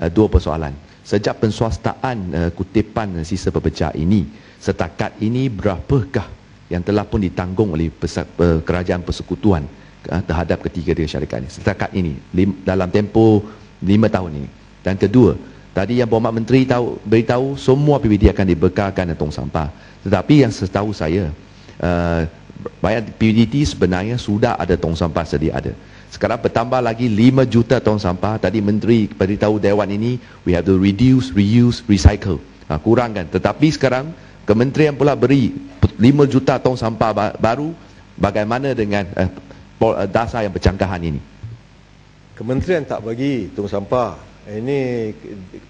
dua persoalan. Sejak penswastaan kutipan sisa pepecah ini, setakat ini berapakah yang telah pun ditanggung oleh kerajaan persekutuan terhadap ketiga-tiga syarikat ini setakat ini dalam tempoh 5 tahun ini? Dan kedua, tadi yang Berhormat Menteri beritahu semua PBD akan dibekalkan tong sampah. Tetapi yang setahu saya, banyak PBD sebenarnya sudah ada tong sampah sedia ada. Sekarang bertambah lagi 5 juta tong sampah. Tadi Menteri beritahu Dewan ini, we have to reduce, reuse, recycle. Kurangkan. Tetapi sekarang Kementerian pula beri 5 juta tong sampah baru. Bagaimana dengan dasar yang berjangkaan ini? Kementerian tak bagi tong sampah. Ini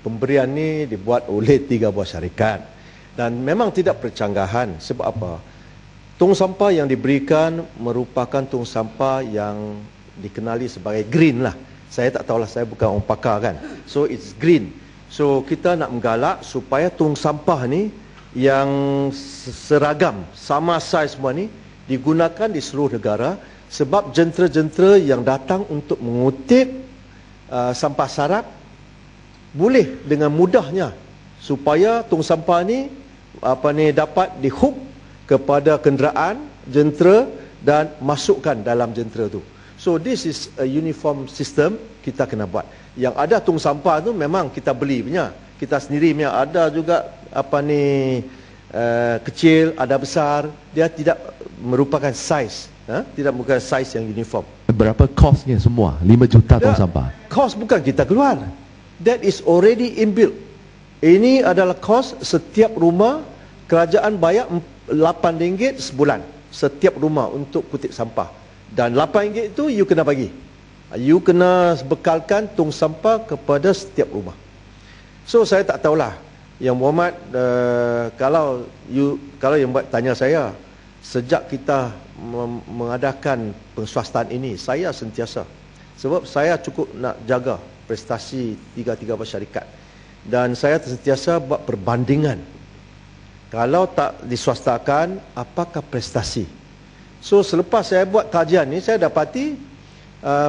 pemberian ni dibuat oleh 3 buah syarikat. Dan memang tidak berjangkaan. Sebab apa? Tong sampah yang diberikan merupakan tong sampah yang dikenali sebagai green lah. Saya tak tahulah, saya bukan orang pakar kan. So it's green. So kita nak menggalak supaya tong sampah ni yang seragam, sama saiz semua ni digunakan di seluruh negara. Sebab jentera-jentera yang datang untuk mengutip sampah sarap boleh dengan mudahnya supaya tong sampah ni dapat dihook kepada kenderaan jentera dan masukkan dalam jentera tu. So this is a uniform system kita kena buat. Yang ada tong sampah tu memang kita beli punya, kita sendiri punya. Ada juga kecil, ada besar. Dia tidak merupakan saiz, tidak merupakan saiz yang uniform. Berapa kosnya semua? 5 juta tong sampah. Kos bukan kita keluar. That is already inbuilt. Ini adalah kos setiap rumah. Kerajaan bayar RM8 sebulan setiap rumah untuk kutip sampah. Dan RM8 itu you kena bagi. You kena bekalkan tong sampah kepada setiap rumah. So saya tak tahulah. Yang Berhormat, kalau yang buat tanya saya, sejak kita mengadakan penswastaan ini, saya sentiasa, sebab saya cukup nak jaga prestasi tiga-tiga syarikat, dan saya sentiasa buat perbandingan. Kalau tak diswastakan, apakah prestasi? So selepas saya buat kajian ni, saya dapati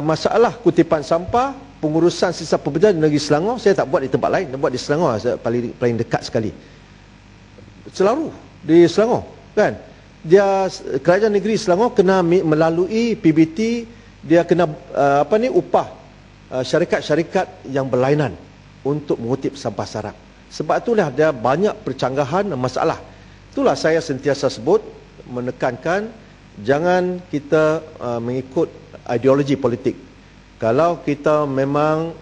masalah kutipan sampah, pengurusan sisa pepecah di negeri Selangor, saya tak buat di tempat lain, saya buat di Selangor, paling dekat sekali. Selalu di Selangor, kan? Dia kerajaan negeri Selangor kena melalui PBT, dia kena upah syarikat-syarikat yang berlainan untuk mengutip sampah sarap. Sebab itulah dia banyak percanggahan dan masalah. Itulah saya sentiasa sebut, menekankan jangan kita mengikut ideologi politik. Kalau kita memang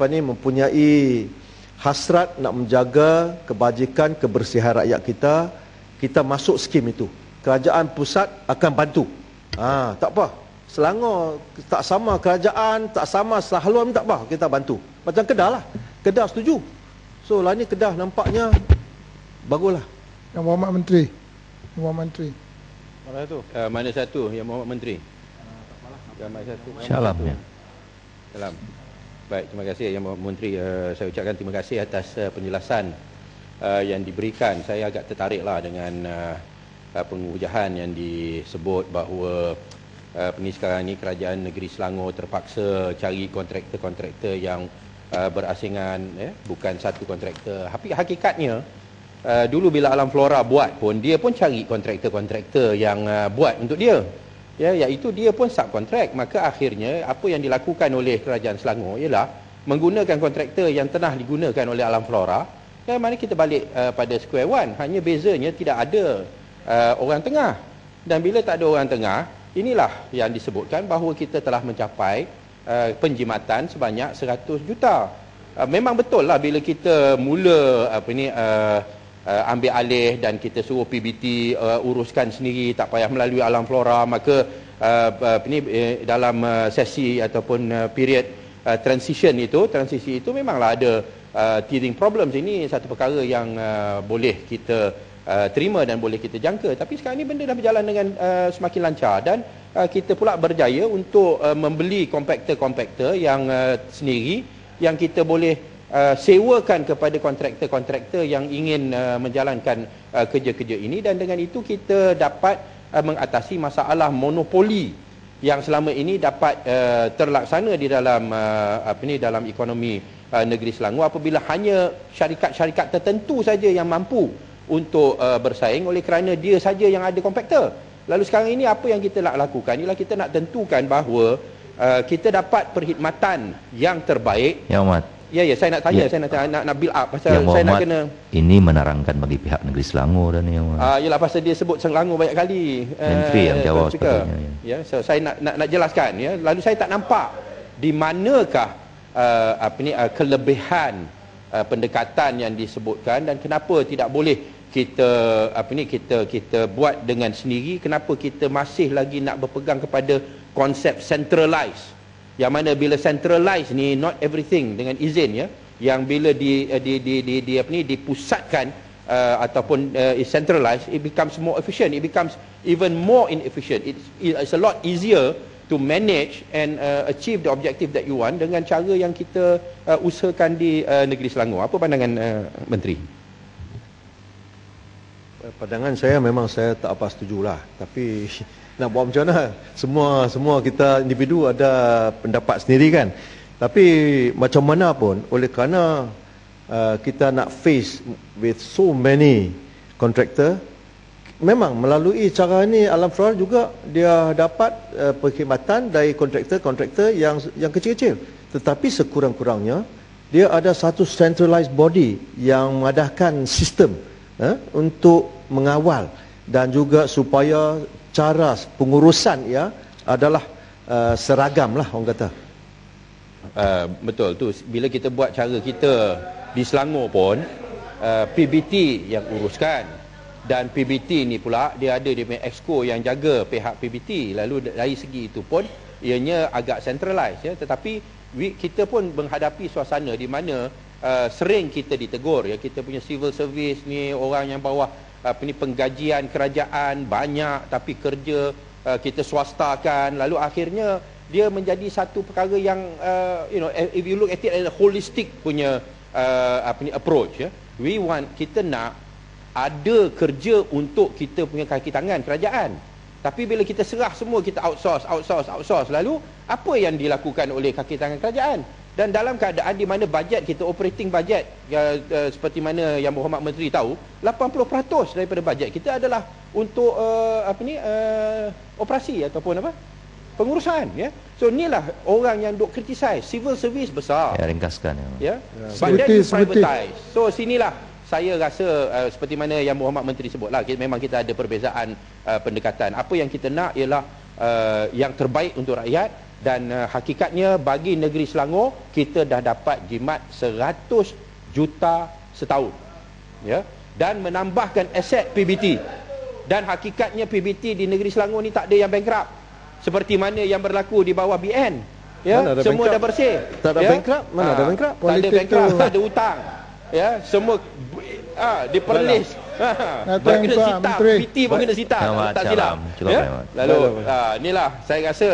mempunyai hasrat nak menjaga kebajikan, kebersihan rakyat kita, kita masuk skim itu. Kerajaan pusat akan bantu. Tak apa. Selangor tak sama kerajaan, tak sama Sahaluan, tak apa, kita bantu. Macam Kedah lah. Kedah setuju. So lah ni Kedah nampaknya baguslah. Yang Berhormat Menteri. Yang Berhormat Menteri. Mana tu? Mana satu yang Berhormat Menteri? Yang mana satu? Syalam ya. Salam. Baik, terima kasih Yang Berhormat Menteri. Saya ucapkan terima kasih atas penjelasan yang diberikan. Saya agak tertariklah dengan pengujahan yang disebut bahawa sekarang ni kerajaan negeri Selangor terpaksa cari kontraktor-kontraktor yang berasingan, bukan satu kontraktor. Hakikatnya dulu bila Alam Flora buat pun, dia pun cari kontraktor-kontraktor yang buat untuk dia, iaitu dia pun subkontrak. Maka akhirnya apa yang dilakukan oleh kerajaan Selangor ialah menggunakan kontraktor yang telah digunakan oleh Alam Flora. Yang mana kita balik pada square one, hanya bezanya tidak ada orang tengah. Dan bila tak ada orang tengah, inilah yang disebutkan bahawa kita telah mencapai penjimatan sebanyak 100 juta. Memang betul lah bila kita mula ambil alih dan kita suruh PBT uruskan sendiri, tak payah melalui Alam Flora, maka dalam sesi ataupun period transisi itu memanglah ada teething problems. Ini satu perkara yang boleh kita terima dan boleh kita jangka. Tapi sekarang ni benda dah berjalan dengan semakin lancar, dan kita pula berjaya untuk membeli kompaktor-kompaktor yang sendiri, yang kita boleh sewakan kepada kontraktor-kontraktor yang ingin menjalankan kerja-kerja ini. Dan dengan itu kita dapat mengatasi masalah monopoli yang selama ini dapat terlaksana di dalam dalam ekonomi negeri Selangor apabila hanya syarikat-syarikat tertentu saja yang mampu untuk bersaing oleh kerana dia saja yang ada kompakter. Lalu sekarang ini apa yang kita nak lakukan ialah kita nak tentukan bahawa kita dapat perkhidmatan yang terbaik. Yang Muhammad. Ya, saya nak tanya, saya nak build up pasal Yang saya nak Muhammad, kena ini menerangkan bagi pihak negeri Selangor dan yang yalah pasal dia sebut Selangor banyak kali. Menteri yang jawab sepatutnya. Ya, so saya nak jelaskan ya. Lalu saya tak nampak di manakah kelebihan pendekatan yang disebutkan dan kenapa tidak boleh kita kita buat dengan sendiri, kenapa kita masih lagi nak berpegang kepada konsep centralized, yang mana bila centralized ni not everything dengan izin ya, yang bila dipusatkan ataupun is centralized, it becomes more efficient, it becomes even more inefficient. It's a lot easier to manage and achieve the objective that you want dengan cara yang kita usahakan di negeri Selangor. Apa pandangan Menteri? Pandangan saya memang saya tak apa setujulah, tapi nak buat macam mana? Semua kita individu ada pendapat sendiri kan. Tapi macam mana pun, oleh kerana kita nak face with so many contractor, memang melalui cara ini Alam Floral juga dia dapat perkhidmatan dari kontraktor yang kecil-kecil. Tetapi sekurang-kurangnya dia ada satu centralized body yang mengadahkan sistem untuk mengawal dan juga supaya cara pengurusan ya adalah seragam lah orang kata. Betul tu, bila kita buat cara kita di Selangor pun PBT yang uruskan, dan PBT ni pula dia ada dia punya exco yang jaga pihak PBT. Lalu dari segi itu pun ianya agak centralized ya, tetapi kita pun menghadapi suasana di mana sering kita ditegur ya, kita punya civil service ni orang yang bawah penggajian kerajaan banyak tapi kerja kita swastakan, lalu akhirnya dia menjadi satu perkara yang if you look at it as a holistic punya approach ya. Kita nak ada kerja untuk kita punya kaki tangan kerajaan, tapi bila kita serah semua, kita outsource, lalu apa yang dilakukan oleh kaki tangan kerajaan? Dan dalam keadaan di mana bajet kita, operating bajet seperti mana yang Berhormat Menteri tahu, 80% daripada bajet kita adalah untuk operasi ataupun pengurusan ya. So inilah orang yang duk criticize civil service besar. Ya, ringkaskan ya. But then you privatize. So sinilah saya rasa seperti mana yang Berhormat Menteri sebutlah, memang kita ada perbezaan pendekatan. Apa yang kita nak ialah yang terbaik untuk rakyat. Dan hakikatnya bagi negeri Selangor, kita dah dapat jimat 100 juta setahun ya, dan menambahkan aset PBT. Dan hakikatnya PBT di negeri Selangor ni tak ada yang bankrupt seperti mana yang berlaku di bawah BN ya. Semua dah bersih. Tak ada bankrupt, mana ada bankrupt? Tak ada bankrupt, tak ada hutang ya, semua diperlis. Kena sita, PBT pun kena sita, tak silap ya? Lalu inilah saya rasa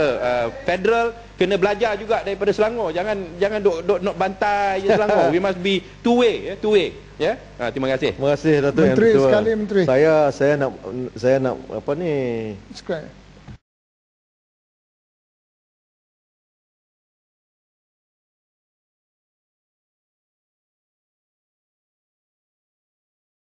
federal kena belajar juga daripada Selangor. Jangan duk bantai je Selangor. We must be two way ya. Terima kasih. Terima kasih Datuk Menteri sekali Menteri. Saya nak apa ni? Describe.